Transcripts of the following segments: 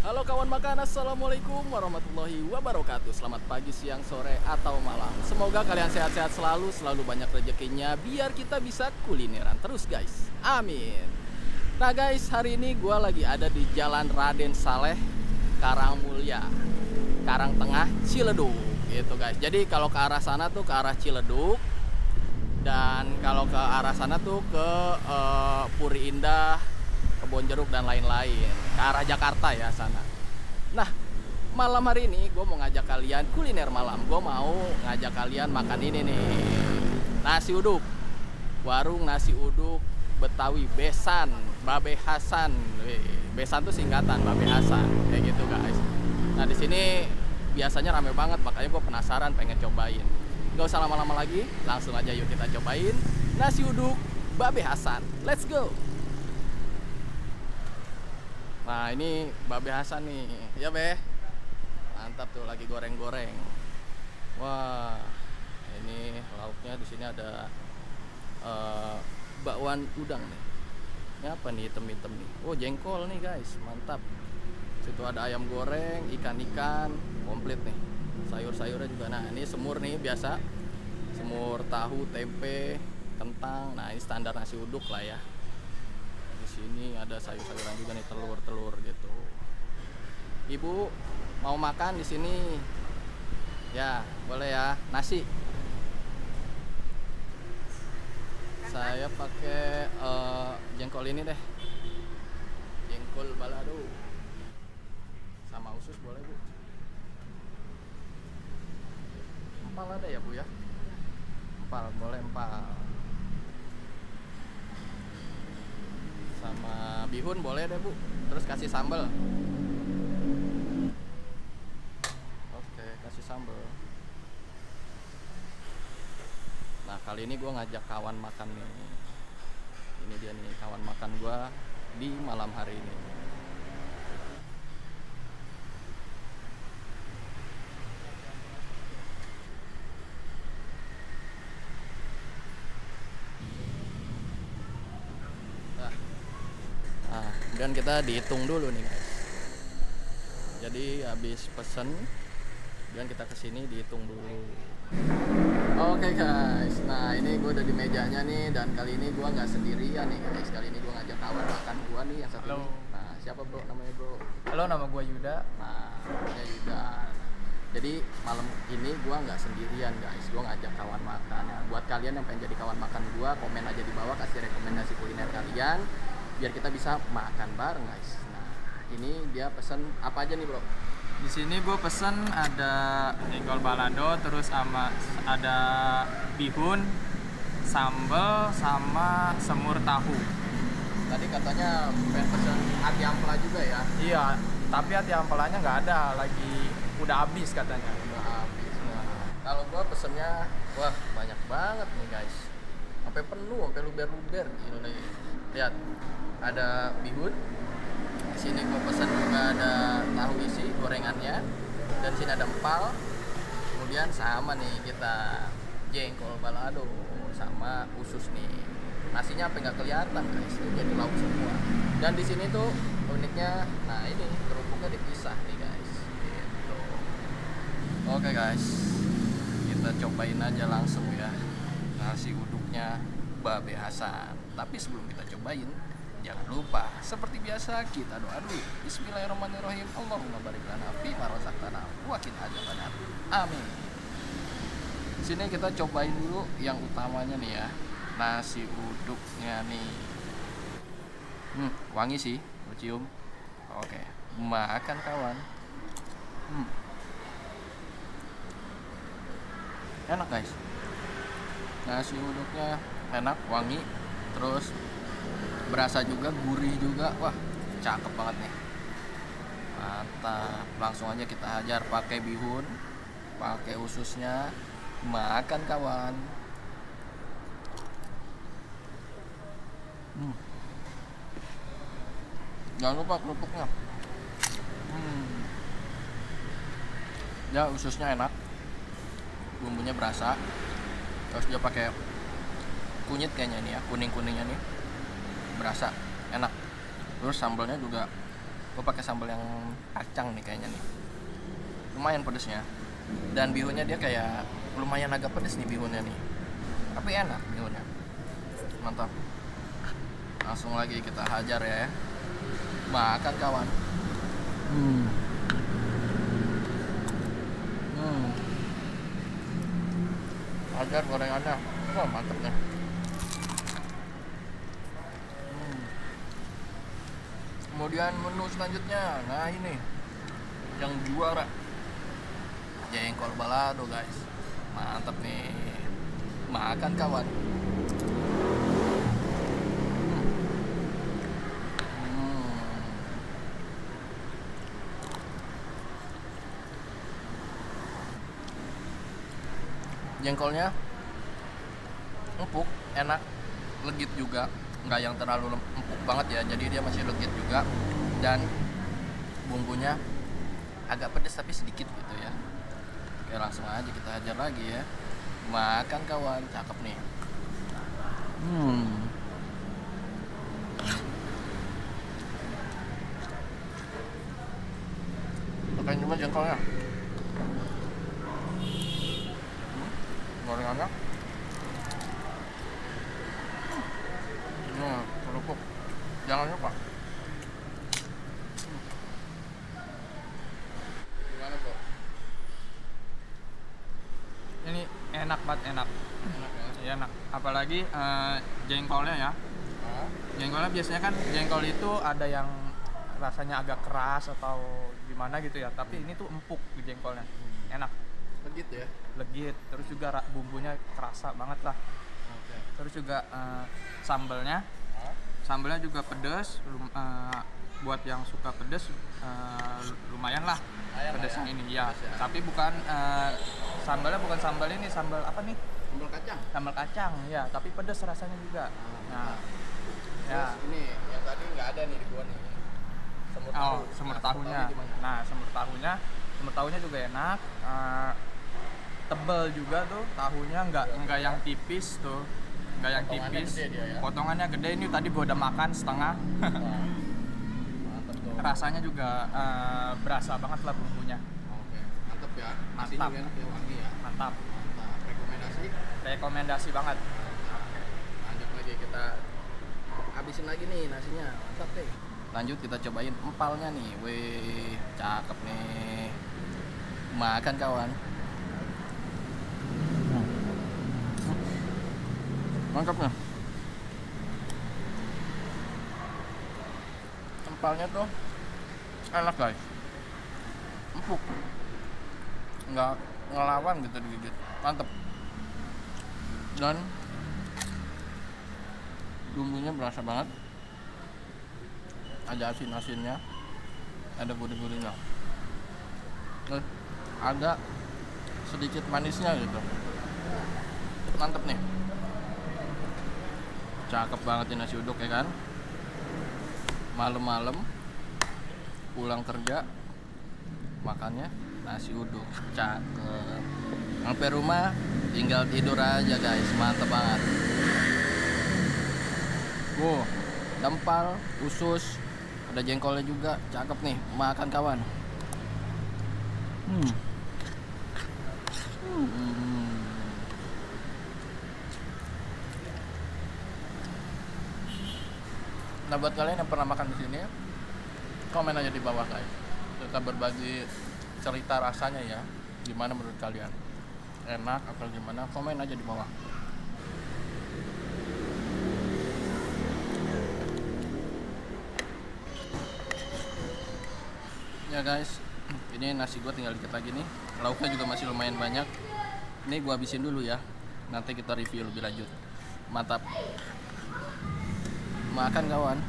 Halo kawan makan, assalamualaikum warahmatullahi wabarakatuh. Selamat pagi, siang, sore, atau malam. Semoga kalian sehat-sehat selalu banyak rezekinya, biar kita bisa kulineran terus guys. Amin. Nah guys, hari ini gue lagi ada di Jalan Raden Saleh, Karangmulya, Karangtengah, Ciledug gitu guys. Jadi kalau ke arah sana tuh ke arah Ciledug, dan kalau ke arah sana tuh ke Puri Indah, Kebonjeruk dan lain-lain, ke arah Jakarta ya sana. Nah, malam hari ini gue mau ngajak kalian kuliner malam. Gue mau ngajak kalian makan ini nih, nasi uduk. Warung nasi uduk Betawi Besan, Babe Hasan. Besan tuh singkatan Babe Hasan, kayak gitu guys. Nah di sini biasanya rame banget, makanya gue penasaran pengen cobain. Gak usah lama-lama lagi, langsung aja yuk kita cobain nasi uduk Babe Hasan. Let's go. Nah ini Babe Hasan nih, ya Be. Mantap tuh, lagi goreng-goreng. Wah, ini lauknya di sini ada bakwan udang nih. Ini apa nih hitam-hitam nih? Oh jengkol nih guys, mantap. Situ ada ayam goreng, ikan-ikan, komplit nih. Sayur-sayurnya juga. Nah ini semur nih biasa, semur tahu, tempe, kentang. Nah ini standar nasi uduk lah ya. Sini ada sayur-sayuran juga nih, telur gitu. Ibu mau makan di sini? Ya, boleh ya. Nasi. Saya pakai jengkol ini deh. Jengkol balado. Sama usus boleh, Bu. Empal ada ya, Bu ya? Empal, boleh empal. Sama bihun boleh deh Bu, terus kasih sambal. Oke, kasih sambal. Nah kali ini gue ngajak kawan makan nih. Ini dia nih kawan makan gue di malam hari ini. Nah, kemudian kita dihitung dulu nih guys. Jadi habis pesen, kemudian kita kesini dihitung dulu. Oke guys, nah ini gue udah di mejanya nih, dan kali ini gue nggak sendirian nih guys. Kali ini gue ngajak kawan makan gue nih yang satu. Halo. Ini. Nah siapa bro namanya bro? Halo, nama gue Yuda. Nah namanya Yuda. Jadi malam ini gue nggak sendirian guys, gue ngajak kawan makan. Nah, buat kalian yang pengen jadi kawan makan gue, komen aja di bawah, kasih rekomendasi kuliner kalian, biar kita bisa makan bareng guys. Nah ini dia pesen apa aja nih bro? Di sini gue pesen ada jengkol balado, terus sama ada bihun, sambal, sama semur tahu. Tadi katanya pengen pesen ati ampela juga ya? Iya, tapi hati ampelanya nggak ada, lagi udah habis katanya. Udah habis. Nah, kalau gua pesennya, wah banyak banget nih guys, sampai penuh, sampai luber-luber gitu nih. Lihat, ada bihun. Di sini gua pesen juga ada tahu isi gorengannya, dan di sini ada empal. Kemudian sama nih kita jengkol balado sama usus nih. Nasinya apa nggak kelihatan guys, itu jadi lauk semua. Dan di sini tuh uniknya, nah ini kerupuknya dipisah nih guys. Gitu. Oke guys, kita cobain aja langsung ya nasi uduknya Babe Hasan. Tapi sebelum kita cobain, jangan lupa seperti biasa kita doa dulu. Bismillahirrahmanirrahim. Allahumma barik lana fi ma razaqtana wa qina adzabannar. Amin. Sini kita cobain dulu yang utamanya nih ya, nasi uduknya nih. Wangi sih, gue cium. Oke, makan kawan. Enak guys, nasi uduknya enak, wangi, terus berasa juga, gurih juga. Wah, cakep banget nih. Mantap. Langsung aja kita hajar pakai bihun, pakai ususnya. Makan kawan. Jangan lupa kerupuknya. Ya ususnya enak, bumbunya berasa. Terus dia pakai kunyit kayaknya nih ya, kuning-kuningnya nih, berasa enak. Terus sambalnya juga Gue pakai sambal yang kacang nih kayaknya nih. Lumayan pedesnya. Dan bihunnya dia kayak lumayan agak pedes nih bihunnya nih. Tapi enak bihunnya. Mantap. Langsung lagi kita hajar ya. Makan kawan. Hajar gorengannya. Wah, mantap nih. Kemudian menu selanjutnya, nah ini yang juara, jengkol balado guys, mantap nih, makan kawan. Jengkolnya empuk, enak, legit juga, nggak yang terlalu empuk banget ya, jadi dia masih legit juga, dan bumbunya agak pedas tapi sedikit gitu ya. Oke, langsung aja kita hajar lagi ya, makan kawan, cakep nih. Pakai cuma jengkolnya, gorengannya. Kerupuk, jangan lupa. Gimana kok? Ini enak banget, enak. Enak ya? Iya, enak. Apalagi jengkolnya ya. Jengkolnya biasanya kan jengkol itu ada yang rasanya agak keras atau gimana gitu ya. Tapi ini tuh empuk jengkolnya. Enak. Legit ya? Legit. Terus juga bumbunya kerasa banget lah. Oke. Terus juga sambalnya juga pedas. Buat yang suka pedas lumayan lah pedasnya ini ya. Tapi bukan sambalnya bukan sambal ini, sambal apa nih? Sambal kacang. Sambal kacang ya, tapi pedas rasanya juga. Nah, ya. Terus ini yang tadi nggak ada nih di gua nih. Semur tahu. Semur tahunya. Nah, semur tahunya juga enak. Tebel juga tuh tahunya, nggak yang tipis tuh. Nggak yang Potongannya tipis. gede dia ya? Potongannya gede, ini tadi gua udah makan setengah. Mantap tuh. Rasanya juga berasa banget lah bumbunya. Oke, mantap ya. Nasinya Mantap. juga enak ya, wangi ya. Mantap. Mantap. Rekomendasi banget. Lanjut lagi, kita habisin lagi nih nasinya. Mantap deh. Lanjut kita cobain empalnya nih. Wih, cakep nih. Makan kawan. Mantap nih. Empalnya tuh enak guys, empuk, nggak ngelawan gitu digigit, mantep. Dan bumbunya berasa banget, ada asin-asinnya, ada gurih-gurihnya, dan ada sedikit manisnya gitu, mantep nih. Cakep banget ini nasi uduk ya kan. Malam-malam pulang kerja makannya nasi uduk, cakep. Sampai rumah tinggal tidur aja guys, mantep banget. Wow, dempal, usus, ada jengkolnya juga, cakep nih. Makan kawan. Nah, buat kalian yang pernah makan di sini, komen aja di bawah guys. Kita berbagi cerita rasanya ya. Gimana menurut kalian? Enak atau gimana? Komen aja di bawah. Ya guys, ini nasi gua tinggal dikit lagi nih. Lauknya juga masih lumayan banyak. Ini gua habisin dulu ya. Nanti kita review lebih lanjut. Mantap. Makan kawan.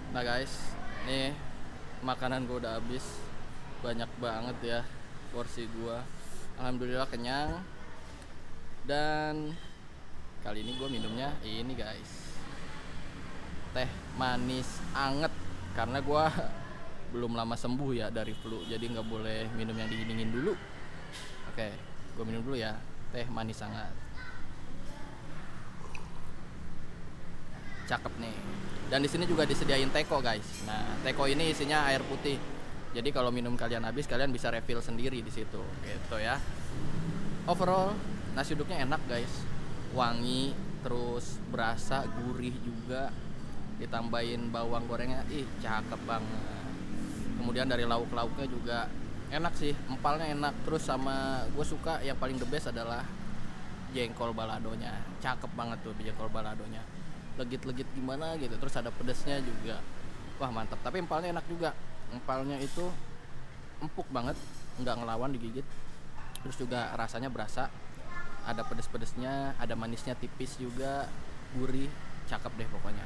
Nah guys, nih makanan gue udah habis, banyak banget ya porsi gue. Alhamdulillah kenyang. Dan kali ini gue minumnya ini guys, teh manis anget, karena gue belum lama sembuh ya dari flu, jadi nggak boleh minum yang dingin dulu. Oke, gue minum dulu ya, teh manis hangat. Cakep nih. Dan di sini juga disediain teko guys. Nah, teko ini isinya air putih. Jadi kalau minum kalian habis, kalian bisa refill sendiri di situ, gitu ya. Overall, nasi uduknya enak guys, wangi, terus berasa gurih juga. Ditambahin bawang gorengnya, cakep banget. Kemudian dari lauk-lauknya juga enak sih, empalnya enak. Terus sama gue suka yang paling the best adalah jengkol baladonya, cakep banget tuh jengkol baladonya, legit-legit gimana gitu. Terus ada pedesnya juga, wah mantap. Tapi empalnya enak juga, empalnya itu empuk banget, nggak ngelawan digigit. Terus juga rasanya berasa, ada pedes-pedesnya, ada manisnya tipis juga, gurih, cakep deh pokoknya.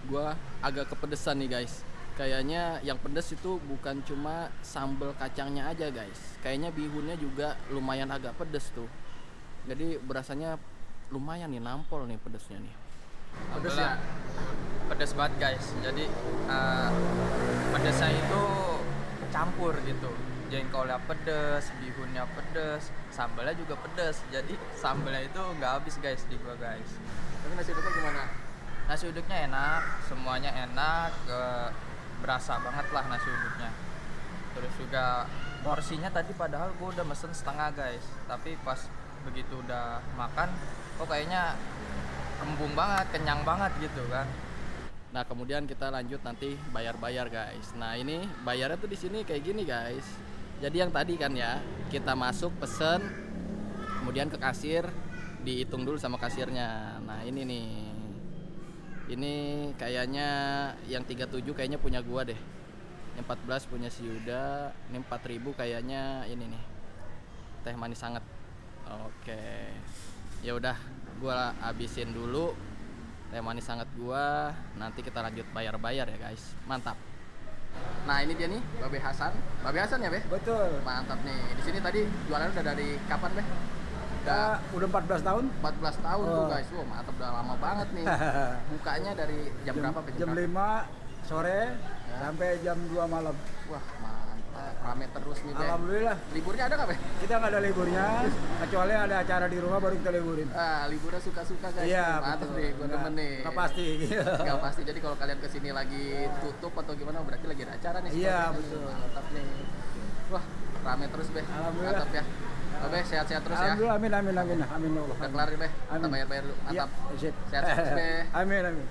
Gua agak kepedesan nih guys, kayaknya yang pedes itu bukan cuma sambal kacangnya aja guys, kayaknya bihunnya juga lumayan agak pedes tuh. Jadi berasanya lumayan nih, nampol nih pedesnya nih. Pedes ya? Pedes banget guys. Jadi pedesnya itu campur gitu. Jengkolnya pedes, bihunnya pedes, sambalnya juga pedes. Jadi sambalnya itu nggak habis guys di gua guys. Tapi nasi uduknya gimana? Nasi uduknya enak, semuanya enak, berasa banget lah nasi uduknya. Terus juga porsinya tadi padahal gua udah mesen setengah guys, tapi pas begitu udah makan, kok kayaknya kembung banget, kenyang banget gitu kan. Nah kemudian kita lanjut nanti bayar-bayar guys. Nah ini bayarnya tuh di sini kayak gini guys. Jadi yang tadi kan ya, kita masuk pesen, kemudian ke kasir, dihitung dulu sama kasirnya. Nah ini nih, ini kayaknya yang 37 kayaknya punya gua deh. Yang 14 punya si Yuda. Ini 4.000 kayaknya ini nih, teh manis hangat. Oke, ya udah, gua habisin dulu teh manis hangat gua. Nanti kita lanjut bayar-bayar ya guys. Mantap. Nah ini dia nih, Babe Hasan. Babe Hasan ya Be? Betul. Mantap nih. Di sini tadi jualan udah dari kapan Be? Udah 14 tahun. 14 tahun tuh guys. Wah mantap, udah lama banget nih. Bukanya dari jam berapa Be? Jam 5 sore sampai jam 2 malam. Wah mantap, rame terus nih Be. Alhamdulillah. Liburnya ada nggak Be? Kita nggak ada liburnya, kecuali ada acara di rumah baru kita liburin. Liburnya suka-suka guys. Iya, mantap betul. nih, gua demen nih. Nggak pasti. Nggak pasti. Jadi kalau kalian kesini lagi tutup atau gimana, berarti lagi ada acara nih. Iya, seperti ini. betul. Mantap nih. Wah, rame terus Be. Alhamdulillah. Mantap ya. Babe sehat-sehat terus ya. Alhamdulillah, amin amin Allah. Udah kelar nih Be. Kita Amin. bayar-bayar dulu. Iya, Mantap. sip. Sehat terus Be. Amin amin.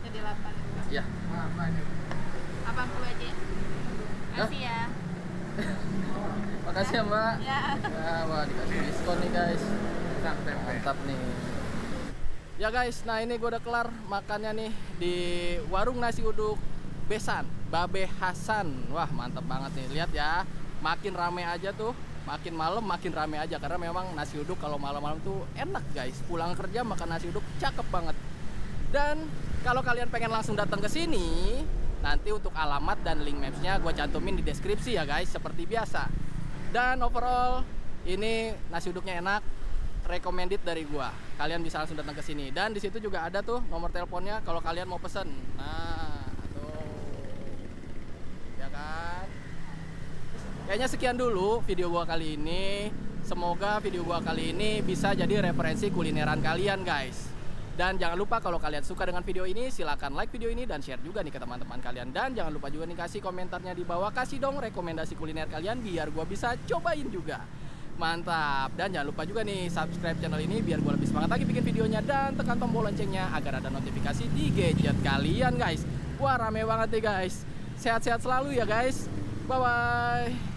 Jadi 8. Iya. 80 aja. Makasih ya. Makasih ya Mbak. Ya. Wah dikasih diskon nih guys. Mantap nih. Ya guys, nah ini gue udah kelar makannya nih di warung nasi uduk Besan, Babe Hasan. Wah mantap banget nih, lihat ya, makin rame aja tuh, makin malam makin rame aja, karena memang nasi uduk kalau malam-malam tuh enak guys. Pulang kerja makan nasi uduk cakep banget. Dan kalau kalian pengen langsung datang ke sini, nanti untuk alamat dan link mapsnya gue cantumin di deskripsi ya guys, seperti biasa. Dan overall ini nasi uduknya enak, recommended dari gua. Kalian bisa langsung datang ke sini. Dan di situ juga ada tuh nomor teleponnya kalau kalian mau pesen. Nah, tuh. Ya kan? Kayaknya sekian dulu video gua kali ini. Semoga video gua kali ini bisa jadi referensi kulineran kalian, guys. Dan jangan lupa kalau kalian suka dengan video ini, silahkan like video ini dan share juga nih ke teman-teman kalian. Dan jangan lupa juga nih kasih komentarnya di bawah, kasih dong rekomendasi kuliner kalian biar gua bisa cobain juga. Mantap. Dan jangan lupa juga nih subscribe channel ini biar gue lebih semangat lagi bikin videonya, dan tekan tombol loncengnya agar ada notifikasi di gadget kalian guys. Wah rame banget nih guys. Sehat-sehat selalu ya guys. Bye bye.